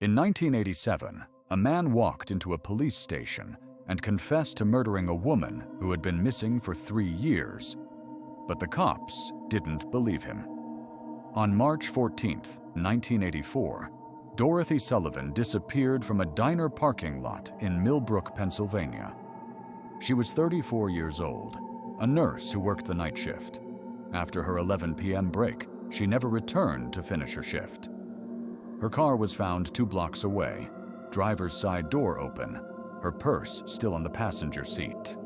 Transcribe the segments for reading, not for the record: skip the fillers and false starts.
In 1987, a man walked into a police station and confessed to murdering a woman who had been missing for 3 years. But the cops didn't believe him. On March 14, 1984, Dorothy Sullivan disappeared from a diner parking lot in Millbrook, Pennsylvania. She was 34 years old, a nurse who worked the night shift. After her 11 p.m. break, she never returned to finish her shift. Her car was found 2 blocks away, driver's side door open, her purse still on the passenger seat.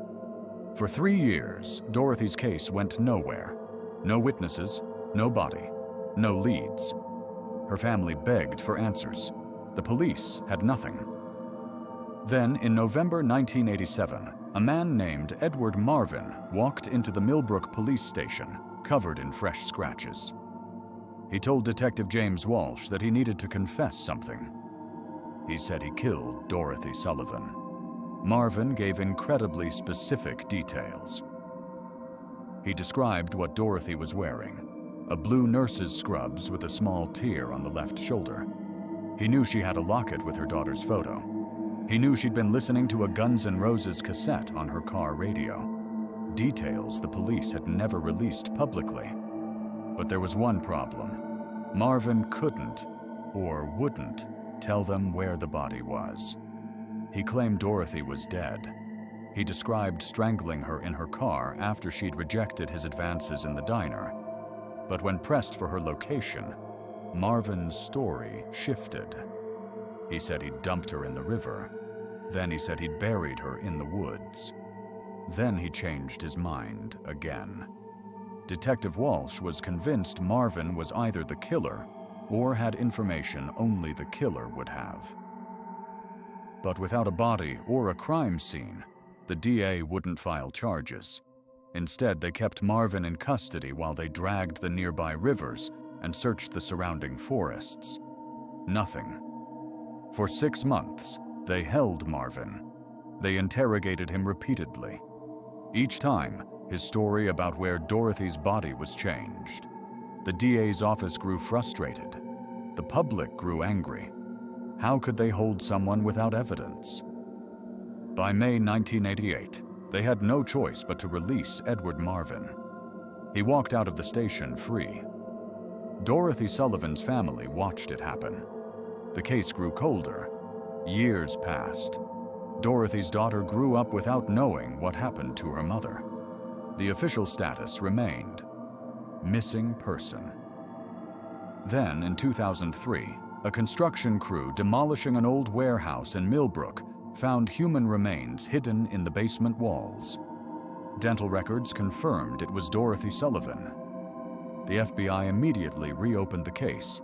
For 3 years, Dorothy's case went nowhere. No witnesses, no body, no leads. Her family begged for answers. The police had nothing. Then, in November 1987, a man named Edward Marvin walked into the Millbrook police station, covered in fresh scratches. He told Detective James Walsh that he needed to confess something. He said he killed Dorothy Sullivan. Marvin gave incredibly specific details. He described what Dorothy was wearing: a blue nurse's scrubs with a small tear on the left shoulder. He knew she had a locket with her daughter's photo. He knew she'd been listening to a Guns N' Roses cassette on her car radio. Details the police had never released publicly. But there was one problem. Marvin couldn't, or wouldn't, tell them where the body was. He claimed Dorothy was dead. He described strangling her in her car after she'd rejected his advances in the diner. But when pressed for her location, Marvin's story shifted. He said he'd dumped her in the river. Then he said he'd buried her in the woods. Then he changed his mind again. Detective Walsh was convinced Marvin was either the killer or had information only the killer would have. But without a body or a crime scene, the DA wouldn't file charges. Instead, they kept Marvin in custody while they dragged the nearby rivers and searched the surrounding forests. Nothing. For 6 months, they held Marvin. They interrogated him repeatedly. Each time, his story about where Dorothy's body was changed. The DA's office grew frustrated. The public grew angry. How could they hold someone without evidence? By May 1988, they had no choice but to release Edward Marvin. He walked out of the station free. Dorothy Sullivan's family watched it happen. The case grew colder. Years passed. Dorothy's daughter grew up without knowing what happened to her mother. The official status remained missing person. Then, in 2003, a construction crew demolishing an old warehouse in Millbrook found human remains hidden in the basement walls. Dental records confirmed it was Dorothy Sullivan. The FBI immediately reopened the case.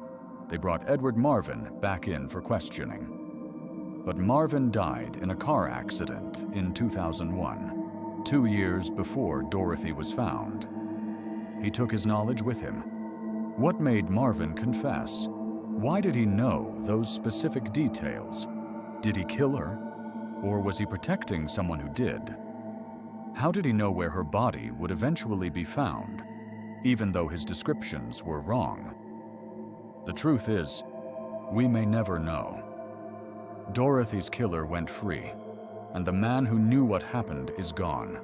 They brought Edward Marvin back in for questioning. But Marvin died in a car accident in 2001, 2 years before Dorothy was found. He took his knowledge with him. What made Marvin confess? Why did he know those specific details? Did he kill her? Or was he protecting someone who did? How did he know where her body would eventually be found, even though his descriptions were wrong? The truth is, we may never know. Dorothy's killer went free, and the man who knew what happened is gone.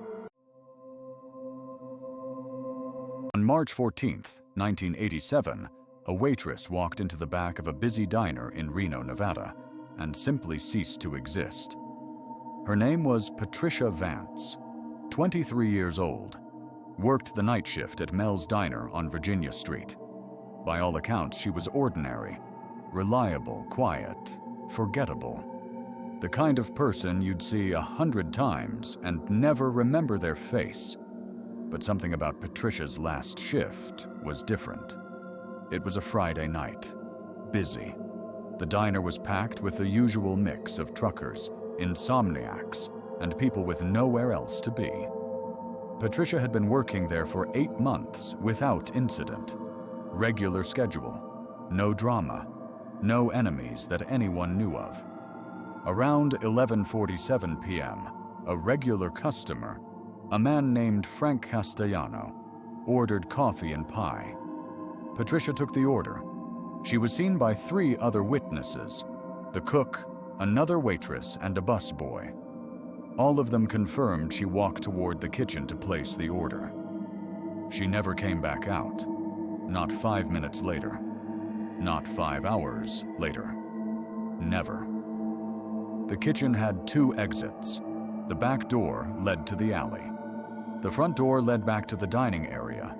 On March 14, 1987, a waitress walked into the back of a busy diner in Reno, Nevada, and simply ceased to exist. Her name was Patricia Vance, 23 years old, worked the night shift at Mel's Diner on Virginia Street. By all accounts, she was ordinary, reliable, quiet, forgettable. The kind of person you'd see 100 times and never remember their face. But something about Patricia's last shift was different. It was a Friday night, busy. The diner was packed with the usual mix of truckers, insomniacs, and people with nowhere else to be. Patricia had been working there for 8 months without incident. Regular schedule, no drama, no enemies that anyone knew of. Around 11:47 p.m., a regular customer, a man named Frank Castellano, ordered coffee and pie. Patricia took the order. She was seen by 3 other witnesses. the cook, another waitress, and a busboy. All of them confirmed she walked toward the kitchen to place the order. She never came back out. Not 5 minutes later. Not 5 hours later. Never. The kitchen had 2 exits. The back door led to the alley. The front door led back to the dining area.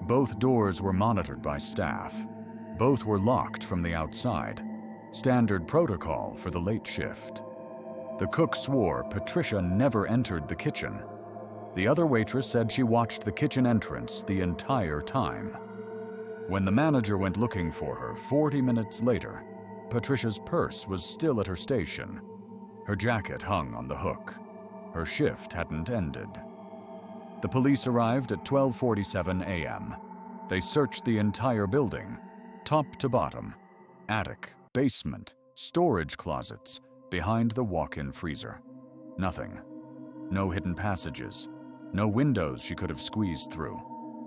Both doors were monitored by staff. Both were locked from the outside. Standard protocol for the late shift. The cook swore Patricia never entered the kitchen. The other waitress said she watched the kitchen entrance the entire time. When the manager went looking for her 40 minutes later, Patricia's purse was still at her station. Her jacket hung on the hook. Her shift hadn't ended. The police arrived at 12:47 a.m. They searched the entire building, top to bottom, attic, basement, storage closets, behind the walk-in freezer. Nothing. No hidden passages. No windows she could have squeezed through.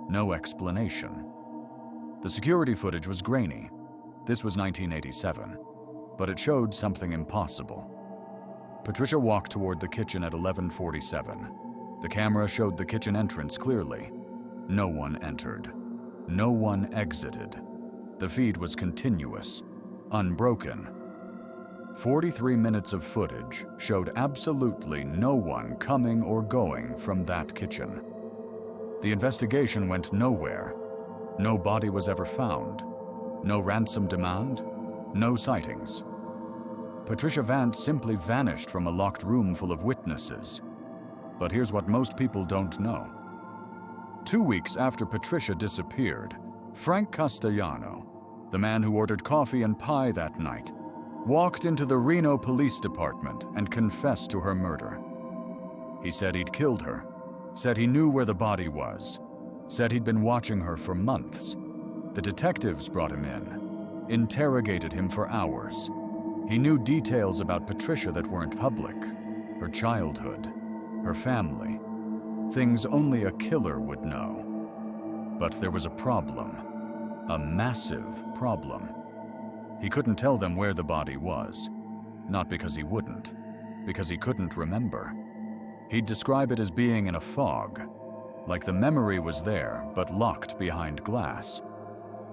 No explanation. The security footage was grainy. This was 1987, but it showed something impossible. Patricia walked toward the kitchen at 11:47. The camera showed the kitchen entrance clearly. No one entered. No one exited. The feed was continuous, unbroken. 43 minutes of footage showed absolutely no one coming or going from that kitchen. The investigation went nowhere. No body was ever found. No ransom demand. No sightings. Patricia Vance simply vanished from a locked room full of witnesses. But here's what most people don't know. 2 weeks after Patricia disappeared, Frank Castellano, the man who ordered coffee and pie that night, walked into the Reno Police Department and confessed to her murder. He said he'd killed her, said he knew where the body was, said he'd been watching her for months. The detectives brought him in, interrogated him for hours. He knew details about Patricia that weren't public, her childhood, her family, things only a killer would know. But there was a problem, a massive problem. He couldn't tell them where the body was, not because he wouldn't, because he couldn't remember. He'd describe it as being in a fog, like the memory was there but locked behind glass.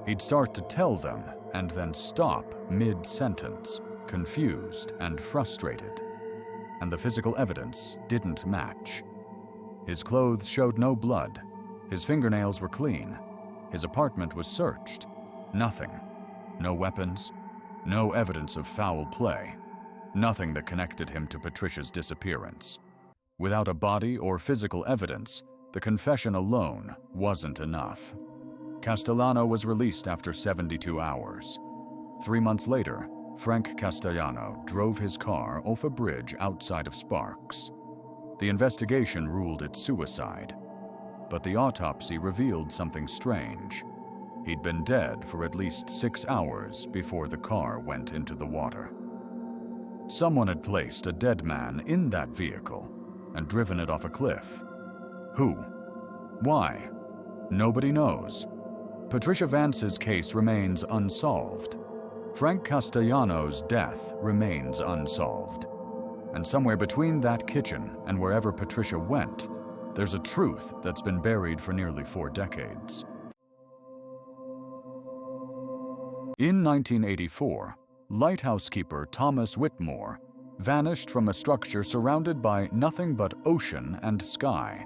He'd start to tell them and then stop mid-sentence, confused and frustrated. And the physical evidence didn't match. His clothes showed no blood. His fingernails were clean. His apartment was searched. Nothing. No weapons. No evidence of foul play. Nothing that connected him to Patricia's disappearance. Without a body or physical evidence, the confession alone wasn't enough. Castellano was released after 72 hours. 3 months later, Frank Castellano drove his car off a bridge outside of Sparks. The investigation ruled it suicide, but the autopsy revealed something strange. He'd been dead for at least 6 hours before the car went into the water. Someone had placed a dead man in that vehicle and driven it off a cliff. Who? Why? Nobody knows. Patricia Vance's case remains unsolved. Frank Castellano's death remains unsolved. And somewhere between that kitchen and wherever Patricia went, there's a truth that's been buried for nearly 4 decades. In 1984, lighthouse keeper Thomas Whitmore vanished from a structure surrounded by nothing but ocean and sky,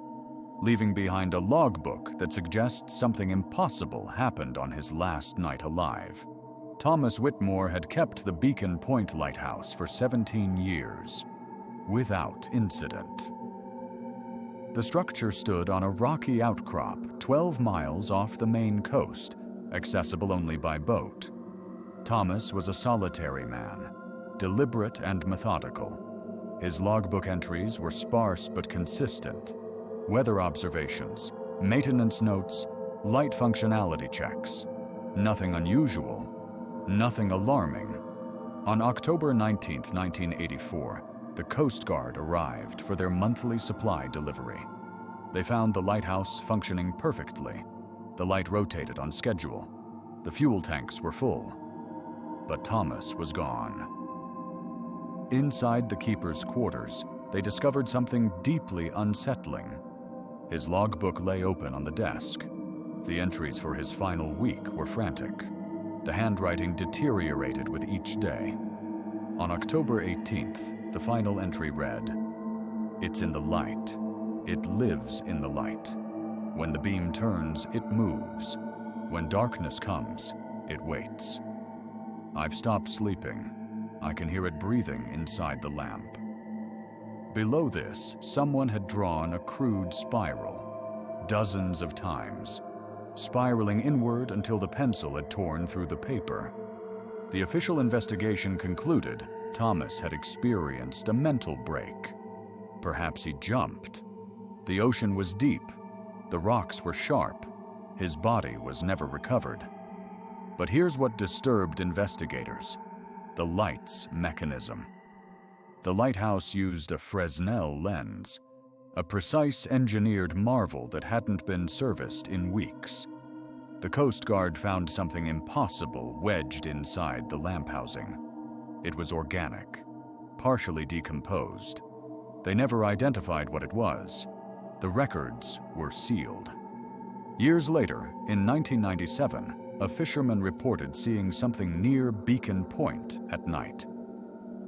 leaving behind a logbook that suggests something impossible happened on his last night alive. Thomas Whitmore had kept the Beacon Point Lighthouse for 17 years, without incident. The structure stood on a rocky outcrop 12 miles off the Maine coast, accessible only by boat. Thomas was a solitary man, deliberate and methodical. His logbook entries were sparse but consistent. Weather observations, maintenance notes, light functionality checks. Nothing unusual, nothing alarming. On October 19, 1984, the Coast Guard arrived for their monthly supply delivery. They found the lighthouse functioning perfectly. The light rotated on schedule. The fuel tanks were full. But Thomas was gone. Inside the keeper's quarters, they discovered something deeply unsettling. His logbook lay open on the desk. The entries for his final week were frantic. The handwriting deteriorated with each day. On October 18th, the final entry read, "It's in the light. It lives in the light. When the beam turns, it moves. When darkness comes, it waits. I've stopped sleeping. I can hear it breathing inside the lamp." Below this, someone had drawn a crude spiral, dozens of times, spiraling inward until the pencil had torn through the paper. The official investigation concluded Thomas had experienced a mental break. Perhaps he jumped. The ocean was deep. The rocks were sharp. His body was never recovered. But here's what disturbed investigators: the light's mechanism. The Lighthouse used a Fresnel lens, a precise engineered marvel that hadn't been serviced in weeks. The Coast Guard found something impossible wedged inside the lamp housing. It was organic, partially decomposed. They never identified what it was. The records were sealed. Years later, in 1997, a fisherman reported seeing something near Beacon Point at night.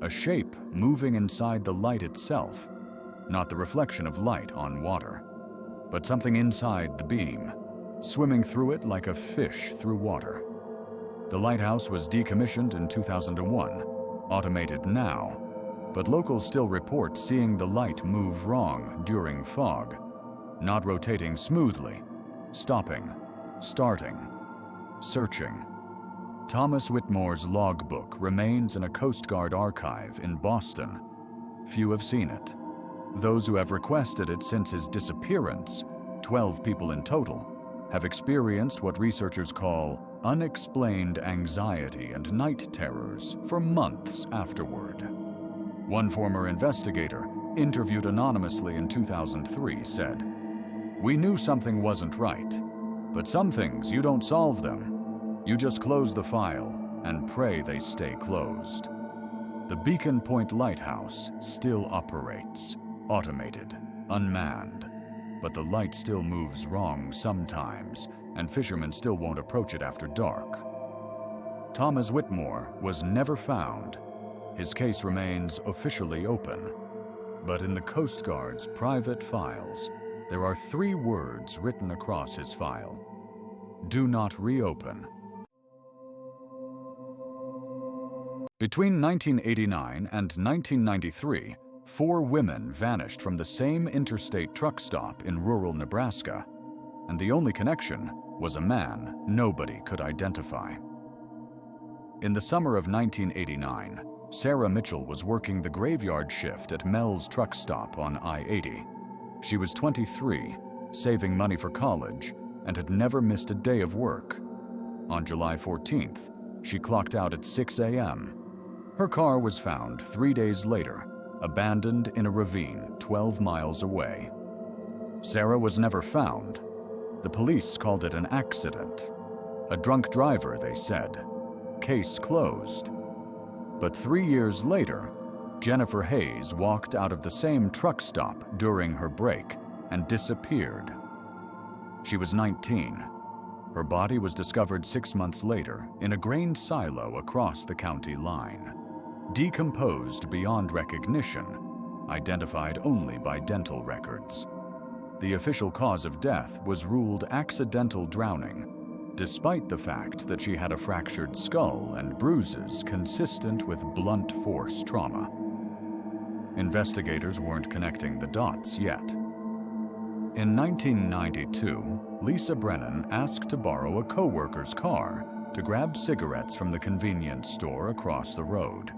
A shape moving inside the light itself, not the reflection of light on water, but something inside the beam, swimming through it like a fish through water. The lighthouse was decommissioned in 2001, automated now, but locals still report seeing the light move wrong during fog, not rotating smoothly, stopping, starting, searching. Thomas Whitmore's logbook remains in a Coast Guard archive in Boston. Few have seen it. Those who have requested it since his disappearance, 12 people in total, have experienced what researchers call unexplained anxiety and night terrors for months afterward. One former investigator, interviewed anonymously in 2003, said, "We knew something wasn't right, but some things you don't solve them. You just close the file and pray they stay closed." The Beacon Point Lighthouse still operates, automated, unmanned, but the light still moves wrong sometimes, and fishermen still won't approach it after dark. Thomas Whitmore was never found. His case remains officially open, but in the Coast Guard's private files, there are 3 words written across his file: "Do not reopen." Between 1989 and 1993, 4 women vanished from the same interstate truck stop in rural Nebraska, and the only connection was a man nobody could identify. In the summer of 1989, Sarah Mitchell was working the graveyard shift at Mel's truck stop on I-80. She was 23, saving money for college, and had never missed a day of work. On July 14th, she clocked out at 6 a.m. Her car was found 3 days later, abandoned in a ravine 12 miles away. Sarah was never found. The police called it an accident. A drunk driver, they said. Case closed. But 3 years later, Jennifer Hayes walked out of the same truck stop during her break and disappeared. She was 19. Her body was discovered 6 months later in a grain silo across the county line. Decomposed beyond recognition, identified only by dental records. The official cause of death was ruled accidental drowning, despite the fact that she had a fractured skull and bruises consistent with blunt force trauma. Investigators weren't connecting the dots yet. In 1992, Lisa Brennan asked to borrow a coworker's car to grab cigarettes from the convenience store across the road.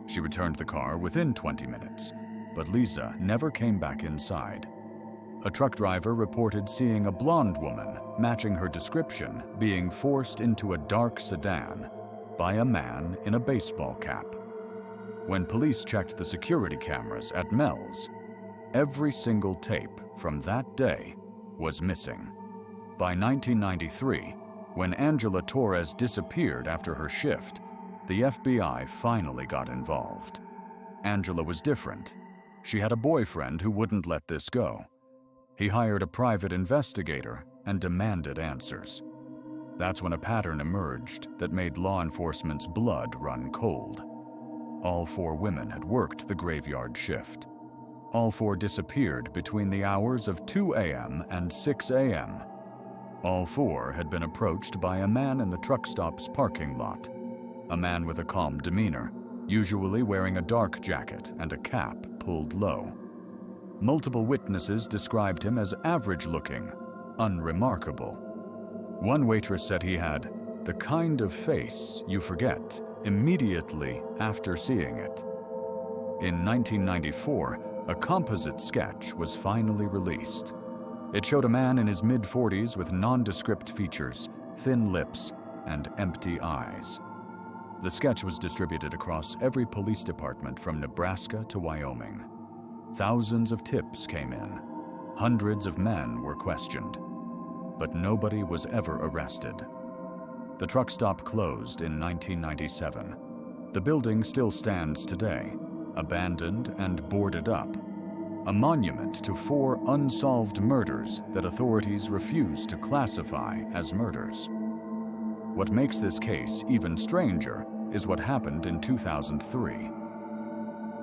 She returned the car within 20 minutes, but Lisa never came back inside. A truck driver reported seeing a blonde woman, matching her description, being forced into a dark sedan by a man in a baseball cap. When police checked the security cameras at Mel's, every single tape from that day was missing. By 1993, when Angela Torres disappeared after her shift, the FBI finally got involved. Angela was different. She had a boyfriend who wouldn't let this go. He hired a private investigator and demanded answers. That's when a pattern emerged that made law enforcement's blood run cold. All 4 women had worked the graveyard shift. All 4 disappeared between the hours of 2 a.m. and 6 a.m. All 4 had been approached by a man in the truck stop's parking lot. A man with a calm demeanor, usually wearing a dark jacket and a cap pulled low. Multiple witnesses described him as average-looking, unremarkable. One waitress said he had the kind of face you forget immediately after seeing it. In 1994, a composite sketch was finally released. It showed a man in his mid-40s with nondescript features, thin lips, and empty eyes. The sketch was distributed across every police department from Nebraska to Wyoming. Thousands of tips came in. Hundreds of men were questioned. But nobody was ever arrested. The truck stop closed in 1997. The building still stands today, abandoned and boarded up. A monument to 4 unsolved murders that authorities refuse to classify as murders. What makes this case even stranger is what happened in 2003.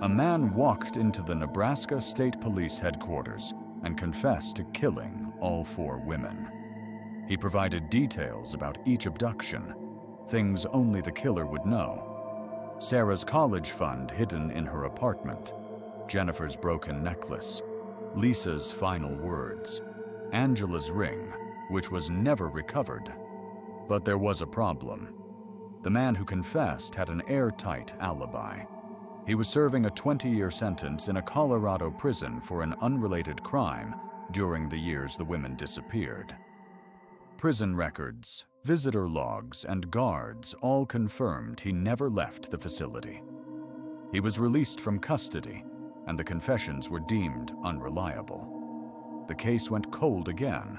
A man walked into the Nebraska State Police headquarters and confessed to killing all 4 women. He provided details about each abduction, things only the killer would know. Sarah's college fund hidden in her apartment, Jennifer's broken necklace, Lisa's final words, Angela's ring, which was never recovered. But there was a problem. The man who confessed had an airtight alibi. He was serving a 20-year sentence in a Colorado prison for an unrelated crime during the years the women disappeared. Prison records, visitor logs, and guards all confirmed he never left the facility. He was released from custody, and the confessions were deemed unreliable. The case went cold again.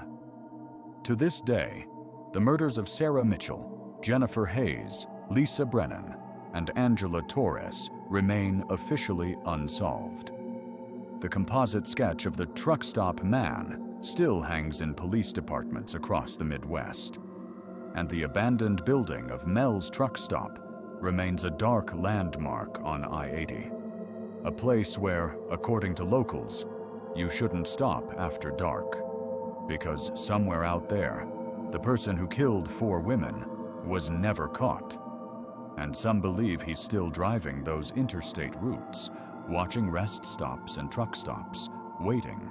To this day, the murders of Sarah Mitchell, Jennifer Hayes, Lisa Brennan, and Angela Torres remain officially unsolved. The composite sketch of the truck stop man still hangs in police departments across the Midwest, and the abandoned building of Mel's truck stop remains a dark landmark on I-80, a place where, according to locals, you shouldn't stop after dark, because somewhere out there, the person who killed 4 women was never caught, and some believe he's still driving those interstate routes, watching rest stops and truck stops, waiting.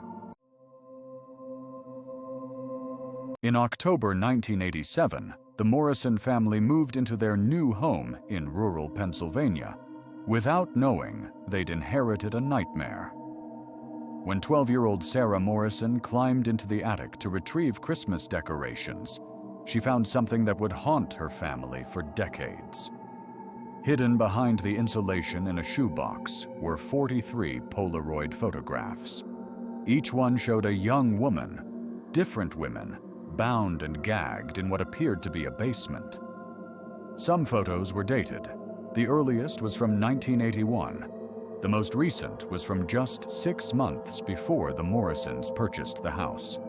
In October 1987, the Morrison family moved into their new home in rural Pennsylvania without knowing they'd inherited a nightmare. When 12-year-old Sarah Morrison climbed into the attic to retrieve Christmas decorations, she found something that would haunt her family for decades. Hidden behind the insulation in a shoebox were 43 Polaroid photographs. Each one showed a young woman, different women, bound and gagged in what appeared to be a basement. Some photos were dated. The earliest was from 1981. The most recent was from just 6 months before the Morrisons purchased the house.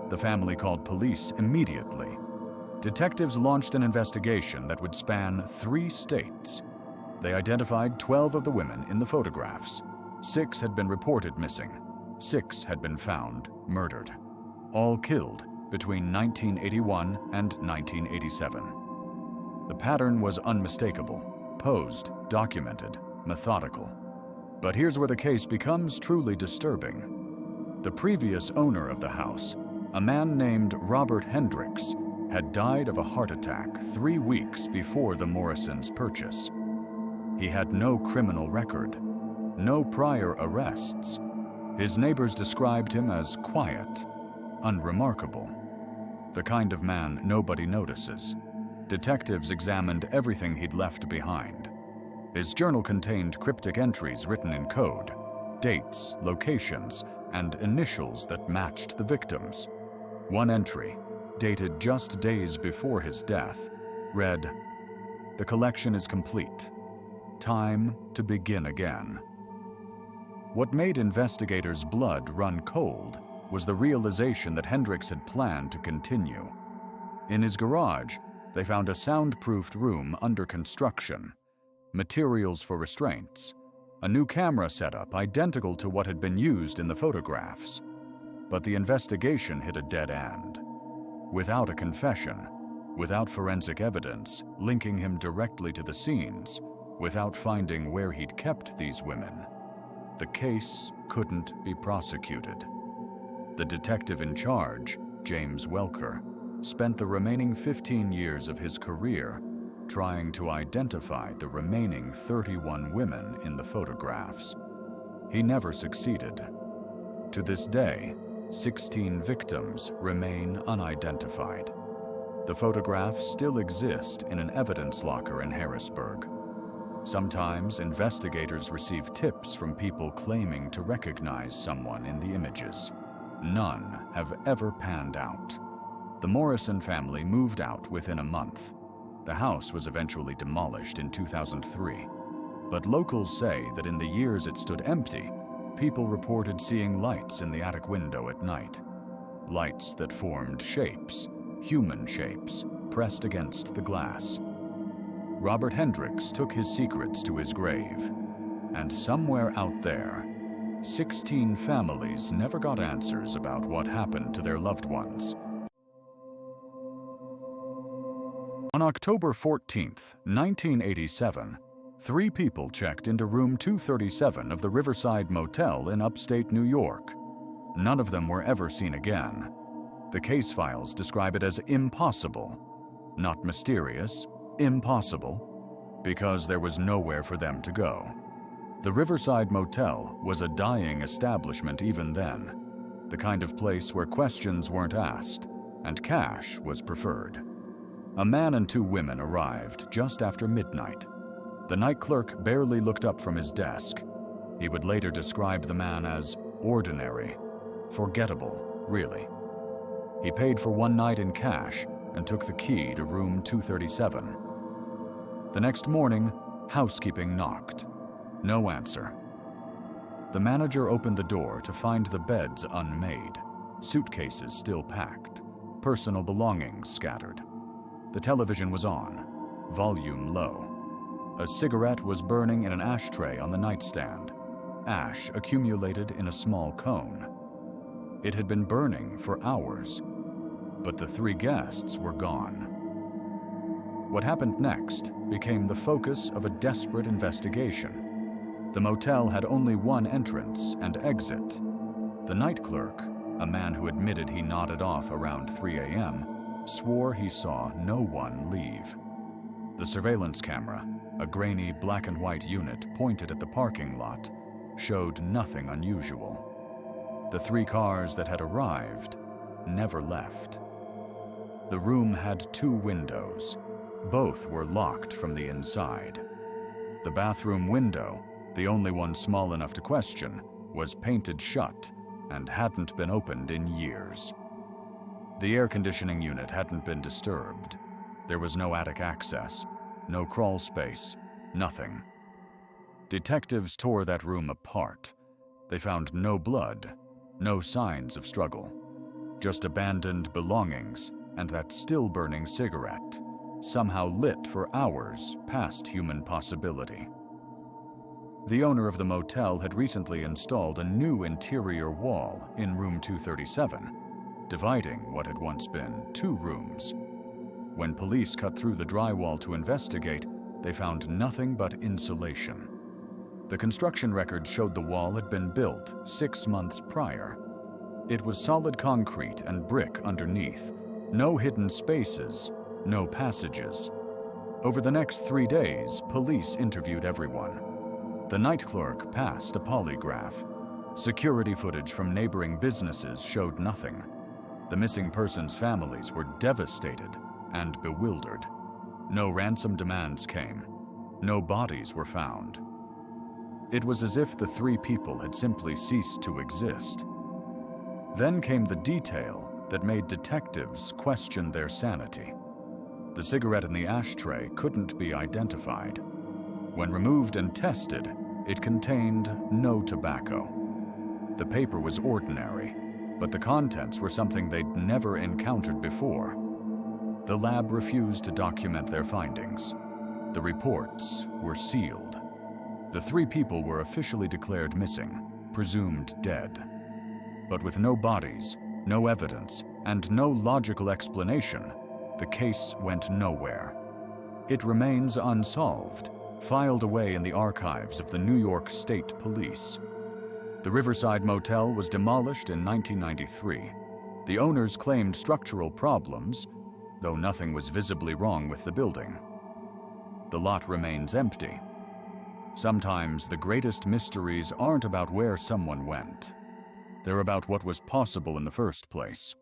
The family called police immediately. Detectives launched an investigation that would span 3 states. They identified 12 of the women in the photographs. 6 had been reported missing. 6 had been found murdered. All killed between 1981 and 1987. The pattern was unmistakable, posed, documented, methodical. But here's where the case becomes truly disturbing. The previous owner of the house, a man named Robert Hendricks, had died of a heart attack 3 weeks before the Morrisons' purchase. He had no criminal record, no prior arrests. His neighbors described him as quiet, unremarkable, the kind of man nobody notices. Detectives examined everything he'd left behind. His journal contained cryptic entries written in code, dates, locations, and initials that matched the victims. One entry, dated just days before his death, read, "The collection is complete. Time to begin again." What made investigators' blood run cold was the realization that Hendricks had planned to continue. In his garage, they found a soundproofed room under construction, materials for restraints, a new camera setup identical to what had been used in the photographs. But the investigation hit a dead end. Without a confession, without forensic evidence linking him directly to the scenes, without finding where he'd kept these women, the case couldn't be prosecuted. The detective in charge, James Welker, spent the remaining 15 years of his career trying to identify the remaining 31 women in the photographs. He never succeeded. To this day, 16 victims remain unidentified. The photographs still exist in an evidence locker in Harrisburg. Sometimes investigators receive tips from people claiming to recognize someone in the images. None have ever panned out. The Morrison family moved out within a month. The house was eventually demolished in 2003. But locals say that in the years it stood empty, people reported seeing lights in the attic window at night. Lights that formed shapes, human shapes, pressed against the glass. Robert Hendricks took his secrets to his grave. And somewhere out there, 16 families never got answers about what happened to their loved ones. On October 14, 1987, 3 people checked into room 237 of the Riverside Motel in upstate New York. None of them were ever seen again. The case files describe it as impossible. Not mysterious, impossible, because there was nowhere for them to go. The Riverside Motel was a dying establishment even then, the kind of place where questions weren't asked and cash was preferred. A man and 2 women arrived just after midnight. The night clerk barely looked up from his desk. He would later describe the man as ordinary, forgettable, really. He paid for 1 night in cash and took the key to room 237. The next morning, housekeeping knocked. No answer. The manager opened the door to find the beds unmade, suitcases still packed, personal belongings scattered. The television was on, volume low. A cigarette was burning in an ashtray on the nightstand, ash accumulated in a small cone. It had been burning for hours, but the 3 guests were gone. What happened next became the focus of a desperate investigation. The motel had only one entrance and exit. The night clerk, a man who admitted he nodded off around 3 a.m., swore he saw no one leave. The surveillance camera, a grainy black and white unit pointed at the parking lot, showed nothing unusual. The 3 cars that had arrived never left. The room had 2 windows. Both were locked from the inside. The bathroom window, the only one small enough to question, was painted shut and hadn't been opened in years. The air conditioning unit hadn't been disturbed. There was no attic access, no crawl space, nothing. Detectives tore that room apart. They found no blood, no signs of struggle, just abandoned belongings and that still burning cigarette, somehow lit for hours past human possibility. The owner of the motel had recently installed a new interior wall in room 237, dividing what had once been 2 rooms. When police cut through the drywall to investigate, they found nothing but insulation. The construction records showed the wall had been built 6 months prior. It was solid concrete and brick underneath, no hidden spaces, no passages. Over the next 3 days, police interviewed everyone. The night clerk passed a polygraph. Security footage from neighboring businesses showed nothing. The missing persons' families were devastated and bewildered. No ransom demands came. No bodies were found. It was as if the 3 people had simply ceased to exist. Then came the detail that made detectives question their sanity. The cigarette in the ashtray couldn't be identified. When removed and tested, It contained no tobacco. The paper was ordinary, but the contents were something they'd never encountered before. The lab refused to document their findings. The reports were sealed. The 3 people were officially declared missing, presumed dead. But with no bodies, no evidence, and no logical explanation, the case went nowhere. It remains unsolved, filed away in the archives of the New York State Police. The Riverside Motel was demolished in 1993. The owners claimed structural problems, though nothing was visibly wrong with the building. The lot remains empty. Sometimes the greatest mysteries aren't about where someone went. They're about what was possible in the first place.